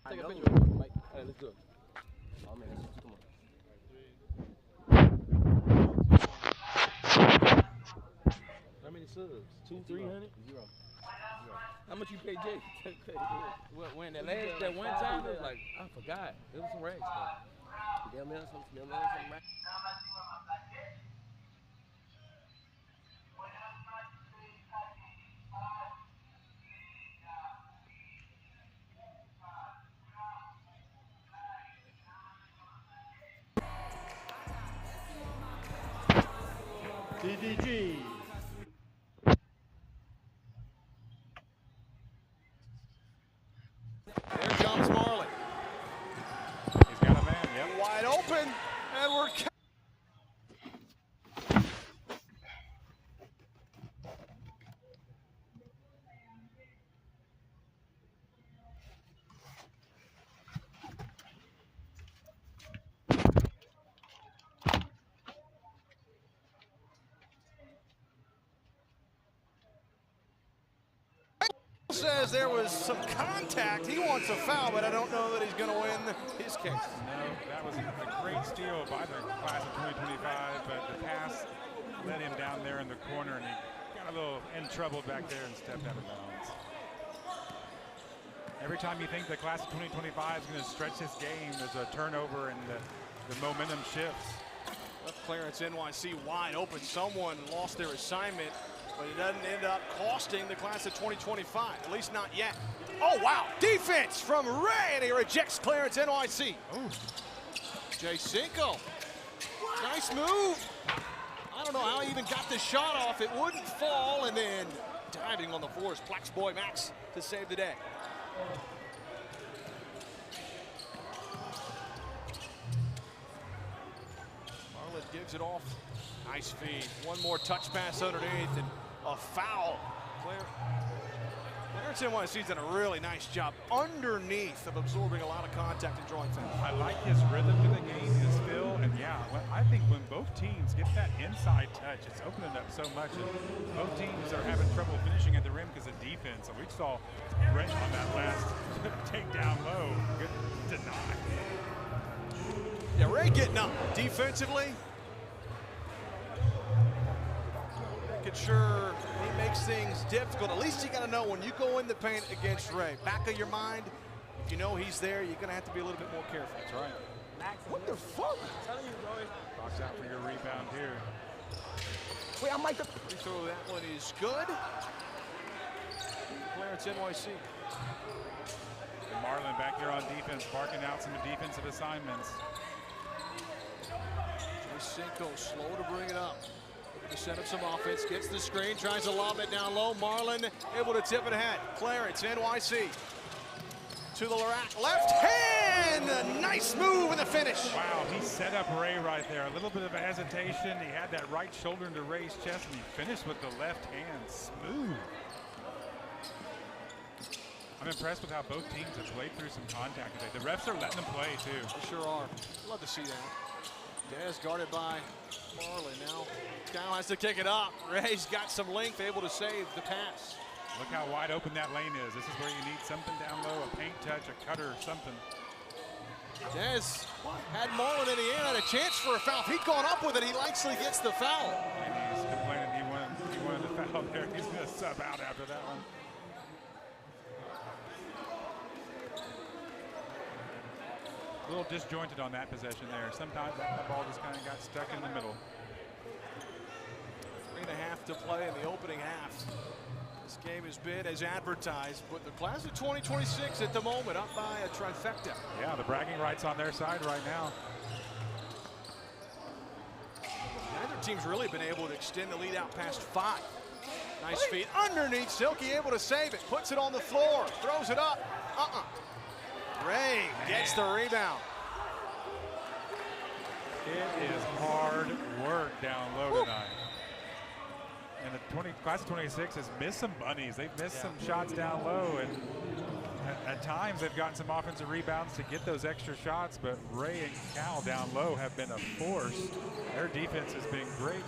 Take a picture. Mike. All right, let's do it. Oh man, that's just too much. How many subs? 200-300? Zero. How much you pay Jay? When that one time, it was like, I forgot. It was some racks though. Damn man, some racks. DDG. There comes Marlin. He's got a man, yep. Wide open, and we're... Says there was some contact. He wants a foul, but I don't know that he's going to win his case. No, that was a great steal by the class of 2025, but the pass led him down there in the corner, and he got a little in trouble back there and stepped out of bounds. Every time you think the class of 2025 is going to stretch this game, there's a turnover and the momentum shifts. Left clearance, NYC wide open. Someone lost their assignment, but it doesn't end up costing the class of 2025, at least not yet. Oh, wow, defense from Ray, and he rejects clearance, NYC. Ooh. Jay Cinco, nice move. I don't know how he even got the shot off. It wouldn't fall, and then diving on the floor is Plex boy Max to save the day. Marlin gives it off. Nice feed. One more touch pass underneath, and a foul. Clarence NYC's done a really nice job underneath of absorbing a lot of contact and drawing fouls. I like his rhythm to the game, his feel, and yeah, I think when both teams get that inside touch, it's opening up so much, and both teams are having trouble finishing at the rim because of defense. So we saw Ray on that last takedown low, good deny. Yeah, Ray getting up defensively. Making sure he makes things difficult. At least you got to know when you go in the paint against Ray, back of your mind, if you know he's there, you're going to have to be a little bit more careful. That's right. What the fuck? I'm telling you, bro. Box out for your rebound here. Wait, I might have. Free throw, that one is good. Clarence NYC. And Marlin back here on defense, barking out some defensive assignments. Jay Cinco slow to bring it up. Looking to set up some offense, gets the screen, tries to lob it down low. Marlin able to tip it ahead. Clarence, NYC. To the rack, left hand! A nice move in the finish. Wow, he set up Ray right there. A little bit of a hesitation. He had that right shoulder into Ray's chest, and he finished with the left hand. Smooth. I'm impressed with how both teams have played through some contact today. The refs are letting them play, too. They sure are. Love to see that. Dez guarded by Marlin. Now has to kick it up. Ray's got some length, able to save the pass. Look how wide open that lane is. This is where you need something down low, a paint touch, a cutter, something. Dez had Marlin in the air, had a chance for a foul. If he'd gone up with it, he likely gets the foul. And he's complaining he wanted the foul there. He's going to sub out after that one. A little disjointed on that possession there. Sometimes that ball just kind of got stuck in the middle. 3.5 to play in the opening half. This game has been as advertised, but the class of 2026 at the moment up by a trifecta. Yeah, the bragging rights on their side right now. Neither team's really been able to extend the lead out past 5. Nice feed underneath. Silky able to save it. Puts it on the floor. Throws it up. Ray gets the rebound. It is hard work down low tonight. And the class of 26 has missed some bunnies. They've missed some shots down low, and at times they've gotten some offensive rebounds to get those extra shots, but Ray and Cal down low have been a force. Their defense has been great.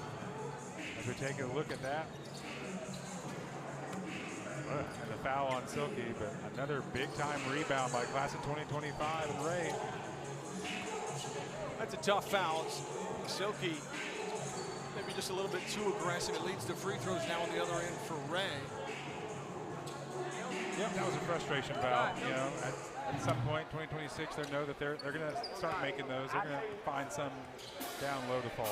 As we take a look at that. And the foul on Silky, but another big-time rebound by class of 2025 and Ray. That's a tough foul. Silky maybe just a little bit too aggressive. It leads to free throws now on the other end for Ray. Yep, that was a frustration foul. You know, at some point, 2026, they know that they're going to start making those. They're going to find some down low to fall.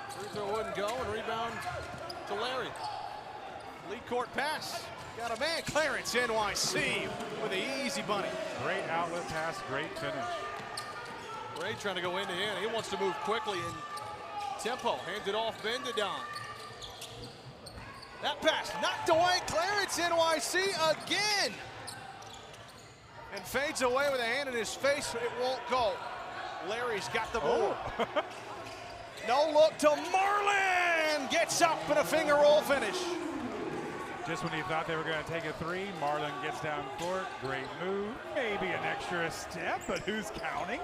Free throw wouldn't go, and rebound to Larry. Lead court pass. Got a man, Clarence, NYC with an easy bunny. Great outlet pass, great finish. Ray trying to go end-to-end. He wants to move quickly in tempo. Hands it off, Bendadon. That pass knocked away. Clarence, NYC again. And fades away with a hand in his face. It won't go. Larry's got the ball. Oh. No look to Marlin. Gets up and a finger roll finish. Just when he thought they were going to take a three, Marlin gets down court. Great move. Maybe an extra step, but who's counting?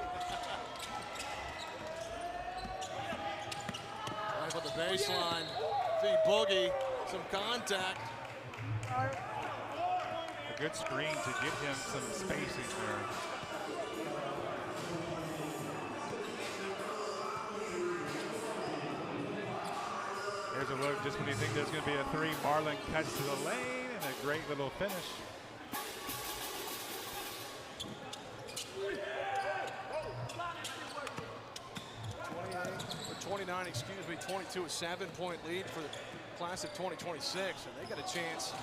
Right at the baseline. See Boogie, some contact. A good screen to give him some spacing there. Here's a look just when you think there's going to be a three. Marlin cuts to the lane and a great little finish. 29, excuse me, 22, a 7-point lead for the class of 2026, and they got a chance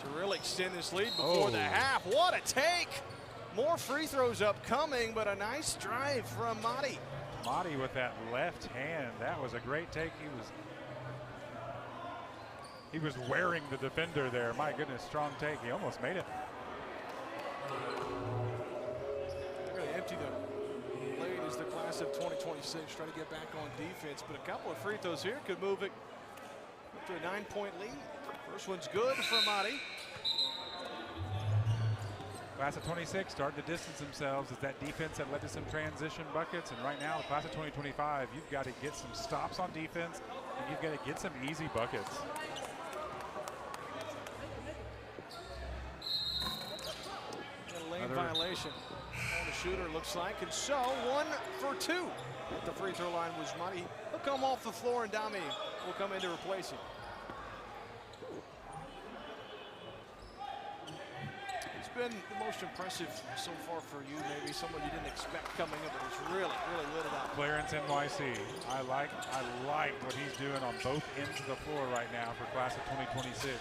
to really extend this lead before the half. What a take! More free throws upcoming, but a nice drive from Madi. Madi with that left hand, that was a great take. He was wearing the defender there. My goodness, strong take. He almost made it. They're going to empty the lane as the class of 2026 try to get back on defense, but a couple of free throws here could move it up to a 9-point lead. First one's good for Madi. Class of 26 starting to distance themselves as that defense that led to some transition buckets, and right now the class of 2025, you've got to get some stops on defense and you've got to get some easy buckets. Lane violation on the shooter, looks like, and so 1 for 2 at the free throw line was Madi. He'll come off the floor and Dami will come in to replace him. It's been the most impressive so far for you, maybe someone you didn't expect coming up, but it's really, really lit it up. Clarence NYC, I like what he's doing on both ends of the floor right now for class of 2026.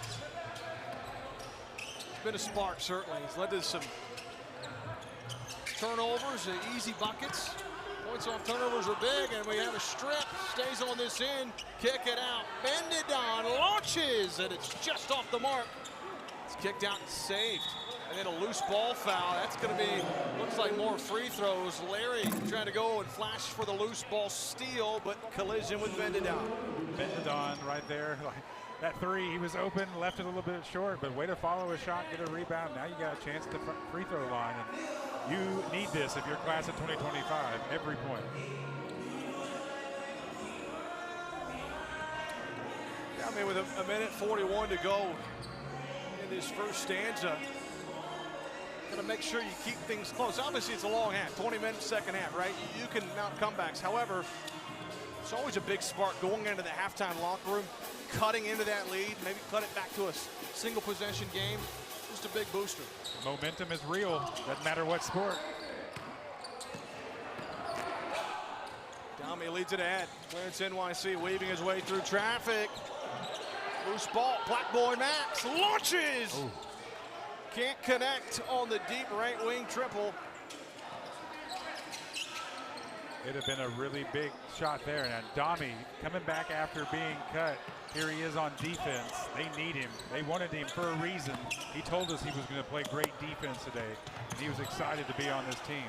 It's been a spark, certainly. He's led to some turnovers, easy buckets. Points off turnovers are big, and we have a strip. Stays on this end, kick it out. Bendadon launches, and it's just off the mark. It's kicked out and saved. And then a loose ball foul. That's going to be, looks like more free throws. Larry trying to go and flash for the loose ball steal, but collision with Bendadon. Bendadon right there. That three, he was open, left it a little bit short, but way to follow a shot, get a rebound. Now you got a chance at the free throw line. And you need this if you're class of 2025, every point. Yeah, I mean, with a minute 41 to go in this first stanza, gotta make sure you keep things close. Obviously, it's a long half, 20 minutes, second half, right? You can mount comebacks. However, it's always a big spark going into the halftime locker room, cutting into that lead, maybe cut it back to a single possession game. Just a big booster. Momentum is real, doesn't matter what sport. Dami leads it ahead. Clarence NYC weaving his way through traffic. Loose ball, Black Boy Max launches. Ooh. Can't connect on the deep right wing triple. It'd have been a really big shot there. And Dami coming back after being cut. Here he is on defense. They need him. They wanted him for a reason. He told us he was going to play great defense today. And he was excited to be on this team.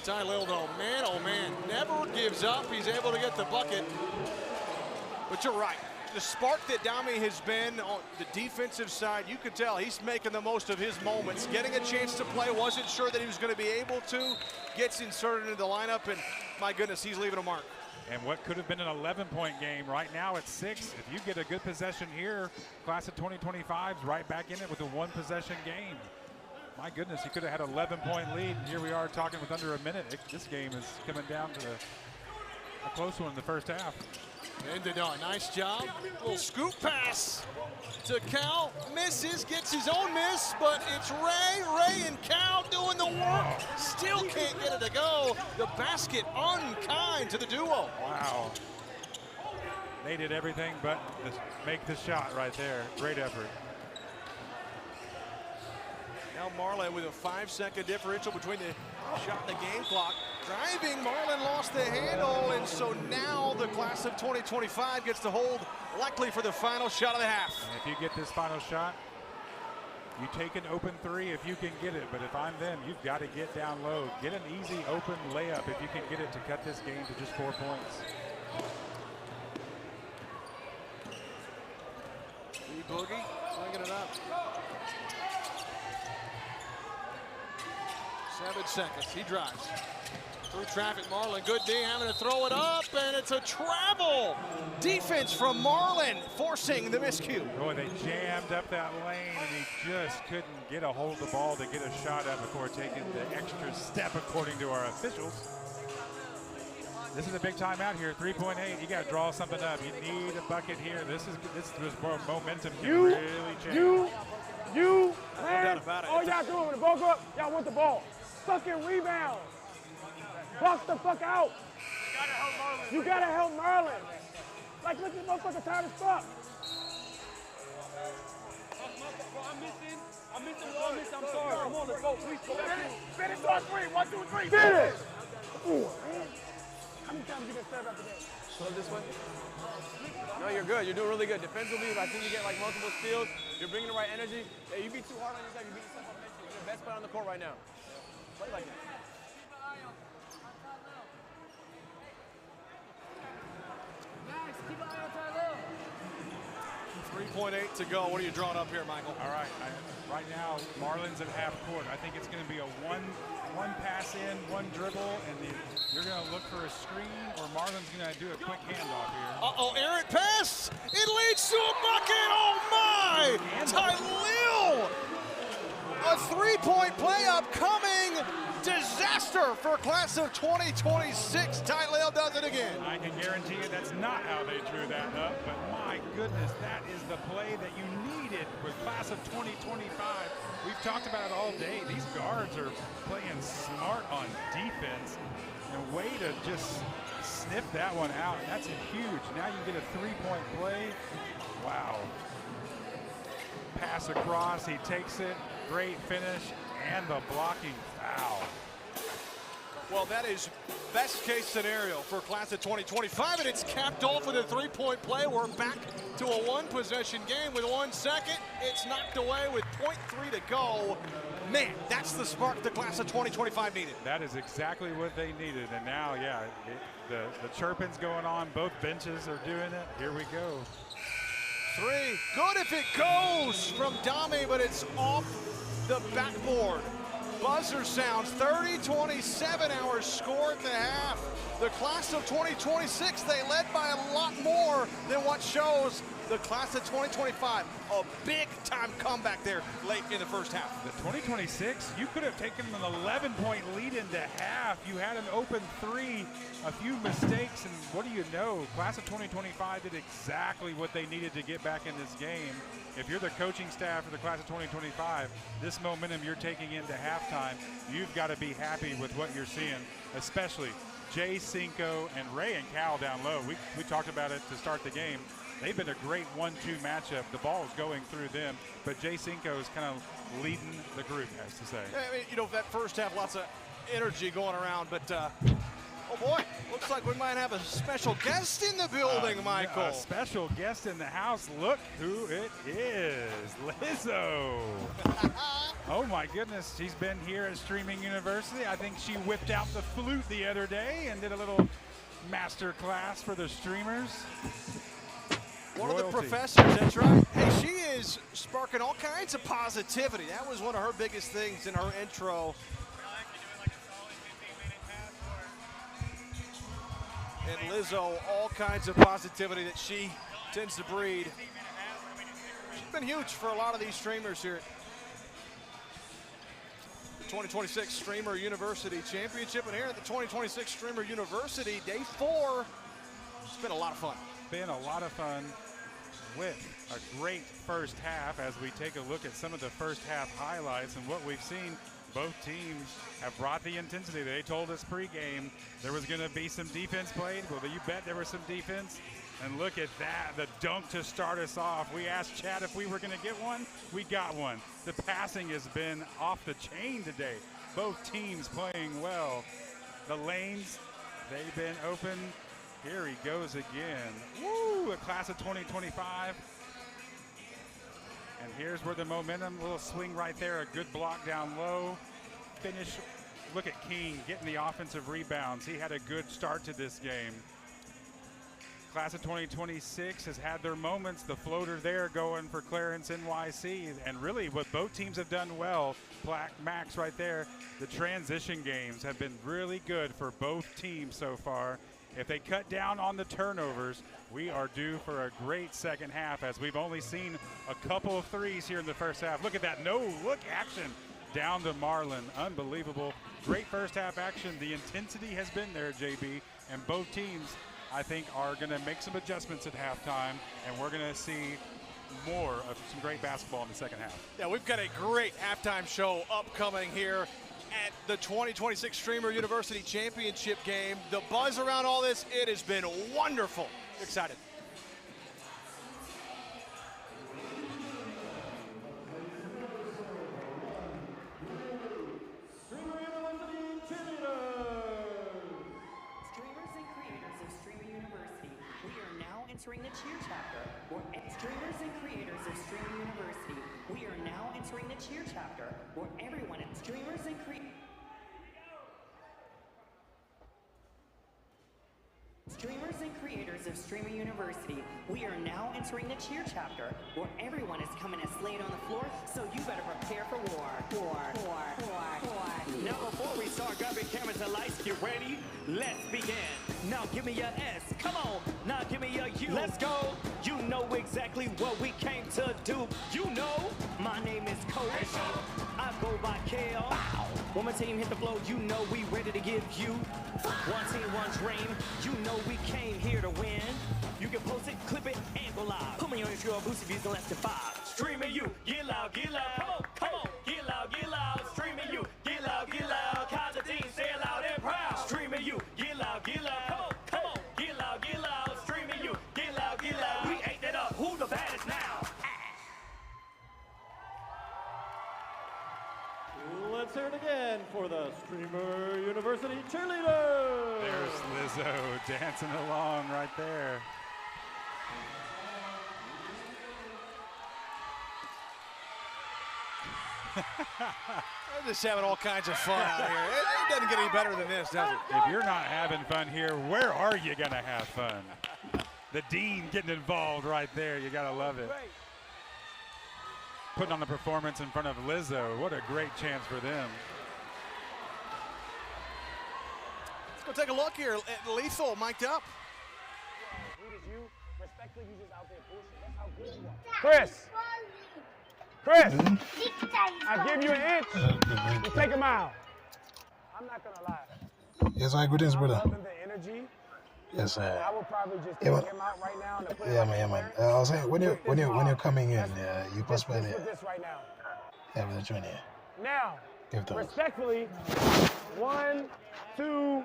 Ty Lil, though, man, oh man, never gives up. He's able to get the bucket. But you're right. the spark that Dami has been on the defensive side, you could tell he's making the most of his moments. Getting a chance to play, wasn't sure that he was going to be able to. Gets inserted into the lineup, and my goodness, he's leaving a mark. And what could have been an 11-point game, right now it's 6. If you get a good possession here, class of 2025's right back in it with a 1-possession game. My goodness, he could have had an 11-point lead. Here we are talking with under a minute. This game is coming down to a close one in the first half. Ndadon, nice job. Little scoop pass to Cal. Misses, gets his own miss, but it's Ray and Cal doing the work. Still can't get it to go. The basket unkind to the duo. Wow. They did everything but make the shot right there. Great effort. Now Marlin with a 5-second differential between the shot and the game clock. Driving, Marlin lost the handle, and so now the class of 2025 gets to hold likely for the final shot of the half. And if you get this final shot, you take an open 3 if you can get it, but if I'm them, you've got to get down low. Get an easy open layup if you can get it to cut this game to just 4 points. Boogie swinging it up. 7 seconds, he drives. Through traffic, Marlin, good D, having to throw it up, and it's a travel. Defense from Marlin, forcing the miscue. Boy, they jammed up that lane, and he just couldn't get a hold of the ball to get a shot up before taking the extra step, according to our officials. This is a big timeout here, 3.8. You got to draw something up. You need a bucket here. This more momentum can really change. Man, all y'all doing when the ball go up, y'all want the ball. Fucking rebound. Box the fuck out. You gotta help Marlin. Like, look at this motherfucker tired as fuck. I'm missing. I'm sorry. Come on, let's go. Please go back in. Finish on 3. 1, 2, 3. Finish. Ooh, man. How many times you been served after that? Slow this way. No, you're good. You're doing really good. Defensively, I think you get like multiple steals. You're bringing the right energy. Yeah, you be too hard on yourself. You beat yourself up mentally. You're the best player on the court right now. Play like that. 3.8 to go. What are you drawing up here, Michael? All right, right now, Marlin's at half court. I think it's going to be a one pass in, one dribble, and you're going to look for a screen, or Marlin's going to do a quick handoff here. Uh-oh, errant pass. It leads to a bucket. Oh, my. Tylil. A 3-point play upcoming. Disaster for class of 2026. Tylil does it again. I can guarantee you that's not how they drew that up, but my goodness, that is the play that you needed with class of 2025. We've talked about it all day. These guards are playing smart on defense, and way to just sniff that one out. That's huge. Now you get a 3-point play. Wow. Pass across, he takes it. Great finish, and the blocking foul. Well, that is best case scenario for class of 2025, and it's capped off with a 3-point play. We're back to a 1-possession game with 1 second. It's knocked away with 0.3 to go. Man, that's the spark the class of 2025 needed. That is exactly what they needed, and now, yeah, the chirping's going on. Both benches are doing it. Here we go. 3, good if it goes from Dami, but it's off the backboard. Buzzer sounds, 30-27 our score at the half. The class of 2026, they led by a lot more than what shows the class of 2025. A big-time comeback there late in the first half. The 2026, you could have taken an 11-point lead into half. You had an open 3, a few mistakes, and what do you know? Class of 2025 did exactly what they needed to get back in this game. If you're the coaching staff for the class of 2025, this momentum you're taking into halftime, you've got to be happy with what you're seeing, especially Jay Cinco and Ray and Cal down low. We talked about it to start the game. They've been a great 1-2 matchup. The ball is going through them, but Jay Cinco is kind of leading the group, has to say. I mean, you know, that first half, lots of energy going around, but oh boy, looks like we might have a special guest in the building, Michael. A special guest in the house. Look who it is, Lizzo. Oh my goodness, she's been here at Streaming University. I think she whipped out the flute the other day and did a little master class for the streamers. One of the professors, that's right. Hey, she is sparking all kinds of positivity. That was one of her biggest things in her intro. And Lizzo, all kinds of positivity that she tends to breed. She's been huge for a lot of these streamers here. 2026 Streamer University Championship, and here at the 2026 Streamer University, day 4, it's been a lot of fun. Been a lot of fun with a great first half as we take a look at some of the first half highlights and what we've seen. Both teams have brought the intensity. They told us pregame there was going to be some defense played. Well, you bet there was some defense. And look at that, the dunk to start us off. We asked Chad if we were going to get one. We got one. The passing has been off the chain today. Both teams playing well. The lanes, they've been open. Here he goes again. Woo, a class of 2025. And here's where the momentum, little swing right there, a good block down low. Finish, look at King getting the offensive rebounds. He had a good start to this game. Class of 2026 has had their moments. The floater there going for Clarence NYC. And really what both teams have done well, Max right there, the transition games have been really good for both teams so far. If they cut down on the turnovers, we are due for a great second half as we've only seen a couple of threes here in the first half. Look at that no-look action down to Marlin. Unbelievable. Great first half action. The intensity has been there, JB, and both teams, I think, are going to make some adjustments at halftime, and we're going to see more of some great basketball in the second half. Yeah, we've got a great halftime show upcoming here at the 2026 Streamer University Championship game. The buzz around all this, it has been wonderful. Excited. Entering the cheer chapter. Streamers and creators of Streamer University, we are now entering the cheer chapter where everyone at streamers and creators of Streamer University, we are now entering the cheer chapter where everyone is coming as laid on the floor, so you better prepare for war. Now before we start grabbing cameras and lights, get ready, let's begin. Now give me your S, come on, now give me your U. Let's go, you know exactly what we came to do. You know, my name is Coach, I go by Kale. When my team hit the floor, you know we ready to give you one team, one dream. You know we came here to win. You can post it, clip it, and go live. Put me on your boost views in less than 5. Streaming you, get loud, come on, get loud, streaming you, get loud, cause the team say it loud and proud. Streaming you, get loud, come on, get loud, streaming you, get loud, we ate that up, who the baddest now? Let's hear it again for the Streamer University cheerleaders. There's Lizzo dancing along right there. They're just having all kinds of fun out here. It doesn't get any better than this, does it? If you're not having fun here, where are you going to have fun? The dean getting involved right there. You got to love it. Putting on the performance in front of Lizzo. What a great chance for them. Let's go take a look here at Lethal mic'd up. Chris, I give you an inch, you take a mile. I'm not gonna lie. Yes, I greetings, brother. I'm loving the energy. Yes, sir. I would probably just take him out right now and put it man. I was saying when you're coming in, you possibly this right now. have the journey. Now, Give those. respectfully, 1, 2,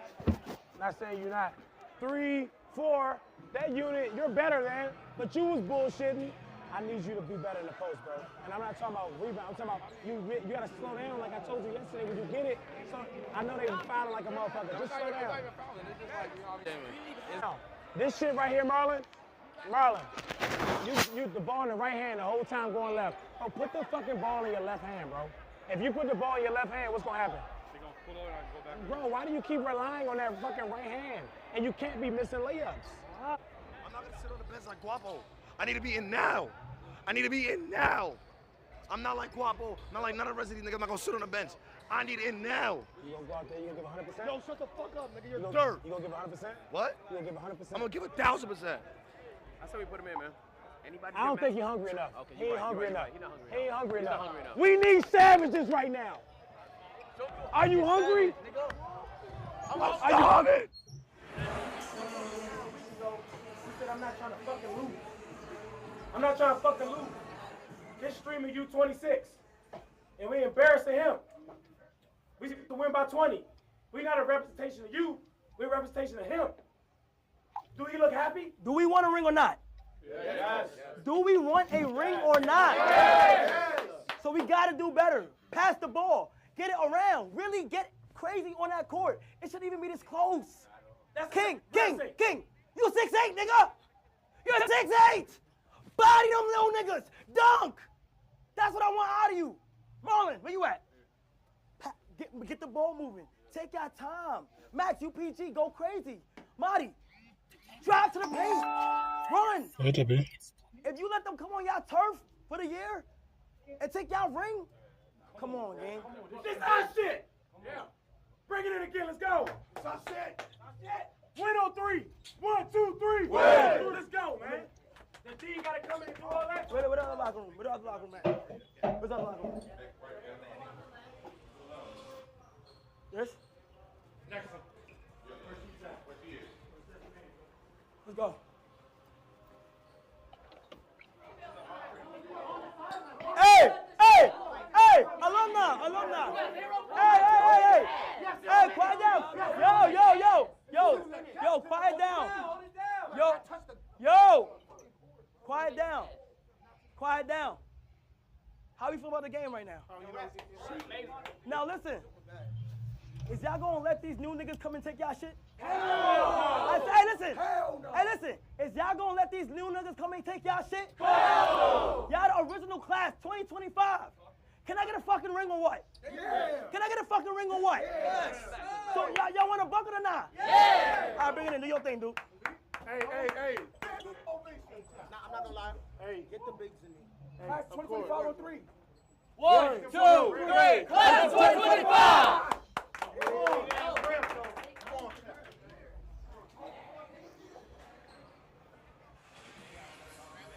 not saying you're not, 3, 4. That unit, you're better than, but you was bullshitting. I need you to be better in the post, bro. And I'm not talking about rebound. I'm talking about you gotta slow down like I told you yesterday when you get it. So I know they fouling like a motherfucker. Just slow down. This shit right here, Marlon, you the ball in the right hand the whole time going left. Oh, put the fucking ball in your left hand, bro. If you put the ball in your left hand, what's gonna happen? They're gonna pull over and go back. Bro, why do you keep relying on that fucking right hand? And you can't be missing layups. I'm not gonna sit on the bench like Guapo. I need to be in now. I need to be in now. I'm not like Guapo, not like none of the rest of these niggas. I'm not gonna sit on the bench. I need in now. You gonna go out there, you gonna give 100%? No, shut the fuck up, nigga. You're dirt. You gonna give 100%? What? You gonna give 100%? I'm gonna give 1,000%. That's how we put him in, man. Anybody I don't think he's hungry enough. Okay, he ain't hungry enough. He's not hungry He ain't hungry He's enough. not hungry enough. We need savages right now. Are you hungry? I'm starving. He said, I'm not trying to fucking lose. I'm not trying to fucking lose. This streamer U26, and we embarrassing him. We need to win by 20. We not a representation of you. We're a representation of him. Do he look happy? Do we want a ring or not? Yes. Do we want a ring or not? Yes. So we got to do better. Pass the ball. Get it around. Really get crazy on that court. It shouldn't even be this close. King. You 6'8", nigga. You're 6'8". Body them little niggas. Dunk. That's what I want out of you. Marlon, where you at? Get the ball moving. Take your time. Max, UPG, go crazy. Marty, drive to the paint. Run. If you let them come on y'all turf for the year and take y'all ring, come on, gang. This our shit. Yeah. Bring it in again. Let's go. It's our shit. Win on 3. 1, 2, 3. Win. Let's go, man. The D got to come in and do all that. Where the other locker room? Where the other locker room at? Where's the other locker room? Yes? Next one. Let's go. Hey, alumni. Hey, quiet down. Yo, quiet down. Quiet down. How you feel about the game right now? Now listen. Is y'all gonna let these new niggas come and take y'all shit? Hell no! Hey, listen. Hell no! Hey, listen. Is y'all gonna let these new niggas come and take y'all shit? Hell no! Y'all the original class, 2025. Can I get a fucking ring or what? Yeah! Can I get a fucking ring or what? Yes! So y'all want a bucket or not? Yeah! All right, bring it in. Do your thing, dude. Hey. Nah, I'm not gonna lie. Hey, Get the bigs in me. class 2025 on 3. 1, 2, 3. Class 2025.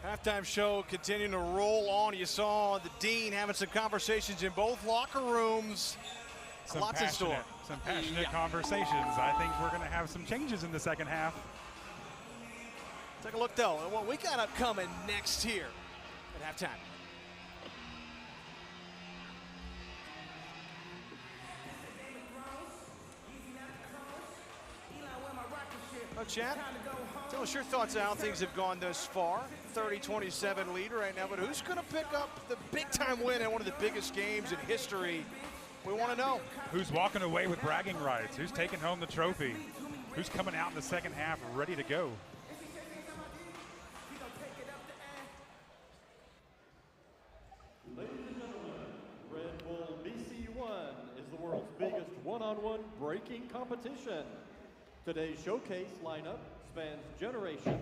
Halftime show continuing to roll on. You saw the dean having some conversations in both locker rooms. Lots in store. Some passionate conversations. I think we're going to have some changes in the second half. Take a look, though, at what we got upcoming next here at halftime. Oh, Chad, tell us your thoughts on how things have gone thus far. 30-27 lead right now, but who's going to pick up the big-time win in one of the biggest games in history? We want to know. Who's walking away with bragging rights? Who's taking home the trophy? Who's coming out in the second half ready to go? Ladies and gentlemen, Red Bull BC1 is the world's biggest one-on-one breaking competition. Today's showcase lineup spans generations,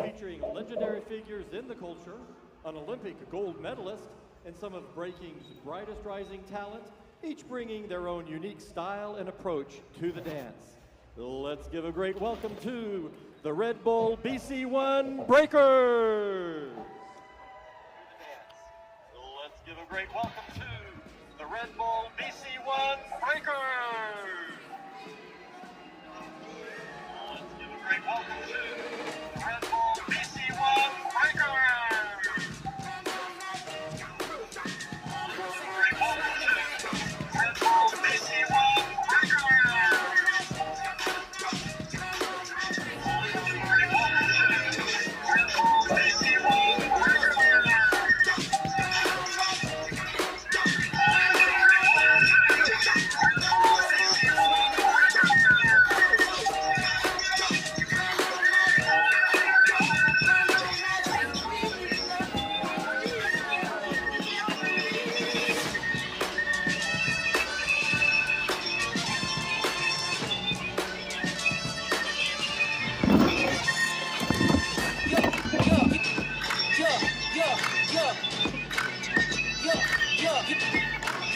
featuring legendary figures in the culture, an Olympic gold medalist, and some of breaking's brightest rising talent, each bringing their own unique style and approach to the dance. Let's give a great welcome to the Red Bull BC1 Breakers. Let's give a great welcome to the Red Bull BC1 Breakers. Let's give a great welcome to the Red Bull BC1 Breakers. Great welcome to Red Bull BC1 Breakers. Great welcome to Red Bull BC1 Breakers.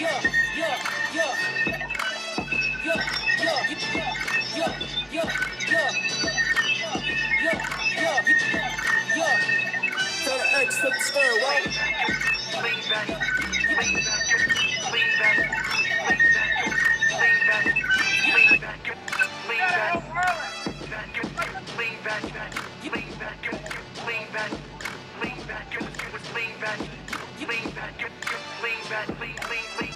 Tell the X to the square, right? Lean back, lean back, lean back, lean back, lean back, lean back, lean back, lean back, lean back, lean back, lean back, lean back, lean back, lean back, lean, lean, lean.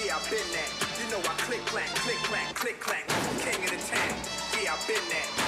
Yeah, I've been that. You know I click clack, click clack, click clack. King of the town. Yeah, I've been that.